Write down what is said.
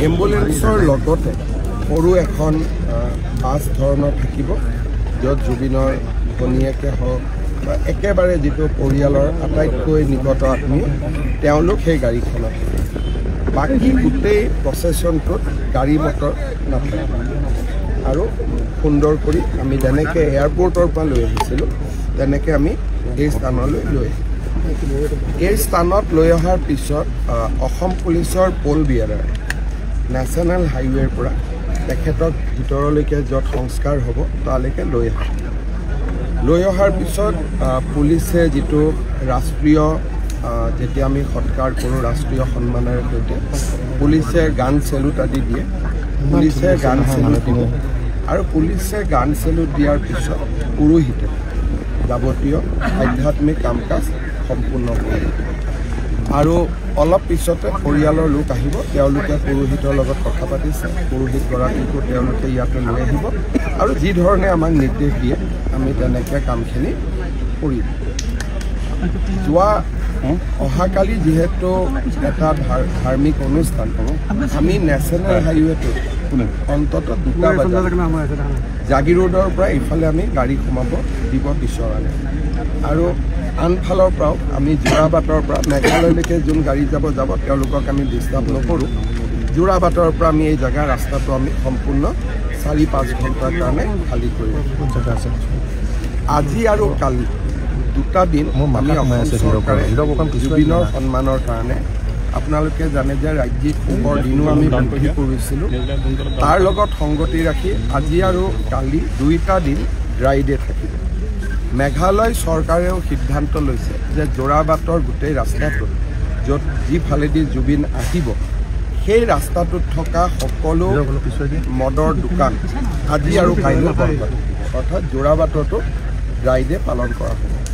এম্বুলেন্সৰ লগতে সৰু এখন বাছ ধৰণৰ থাকিব য'ত জুবিনৰ ভনীয়েকে হওক বা একেবাৰে যিটো পৰিয়ালৰ আটাইতকৈ নিকট আত্মীয় তেওঁলোক সেই গাড়ীখনত বাকী গোটেই প্ৰচেছনটোত গাড়ী মটৰ নাথাকে আৰু সুন্দৰ কৰি আমি যেনেকৈ এয়াৰপৰ্টৰ পৰা লৈ আহিছিলোঁ তেনেকৈ আমি এই স্থানলৈ লৈ এই স্থানত লৈ অহাৰ পিছত অসম পুলিচৰ পল বিয়াৰাৰ নেশ্যনেল হাইৱেৰ পৰা তেখেতক ভিতৰলৈকে য'ত সংস্কাৰ হ'ব তালৈকে লৈ অহাৰ পিছত পুলিচে যিটো ৰাষ্ট্ৰীয় যেতিয়া আমি সৎকাৰ কৰোঁ ৰাষ্ট্ৰীয় সন্মানেৰে সৈতে পুলিচে গান চেলুট আদি দিয়ে পুলিচে গান চেলুট দিব আৰু পুলিচে গান চেলুট দিয়াৰ পিছত পুৰোহিতে যাৱতীয় আধ্যাত্মিক কাম কাজ সম্পূৰ্ণ কৰিব আৰু অলপ পিছতে পৰিয়ালৰ লোক আহিব তেওঁলোকে পুৰোহিতৰ লগত কথা পাতিছে পুৰোহিতগৰাকীকো তেওঁলোকে ইয়াতে লৈ আহিব আৰু যি ধৰণে আমাক নিৰ্দেশ দিয়ে আমি তেনেকৈ কামখিনি কৰিম যোৱা অহাকালি যিহেতু এটা ধাৰ্মিক অনুষ্ঠান আমি নেশ্যনেল হাইৱেটো অন্তত 2টা বজাত জাগিৰোডৰ পৰা ইফালে আমি গাড়ী সোমাব দিব বিচৰা নাই আৰু আনফালৰ পৰাও আমি যোৰাবাটৰ পৰা মেঘালয়লৈকে যোন গাড়ী যাব তেওঁলোকক আমি ডিষ্টাৰ্ব নকৰোঁ যোৰাবাটৰ পৰা আমি এই জেগা ৰাস্তাটো আমি সম্পূৰ্ণ 4-5 ঘণ্টাৰ কাৰণে খালী কৰিম আজি আৰু কালি 2টা দিন আমি অসম চৰকাৰে জুবিনৰ সন্মানৰ কাৰণে আপোনালোকে জানে যে ৰাজ্যিক পোহৰ দিনো আমি বৃদ্ধি কৰিছিলোঁ তাৰ লগত সংগতি ৰাখি আজি আৰু কালি 2টা দিন ড্ৰাই ডে থাকিব মেঘালয় চৰকাৰেও সিদ্ধান্ত লৈছে যে যোৰাবাটৰ গোটেই ৰাস্তাটোত য'ত যিফালেদি জুবিন আহিব সেই ৰাস্তাটোত থকা সকলো মদৰ দোকান আজি আৰু কাইলৈ বন্ধ অৰ্থাৎ যোৰাবাটতো ড্ৰাই ডে পালন কৰা হ'ব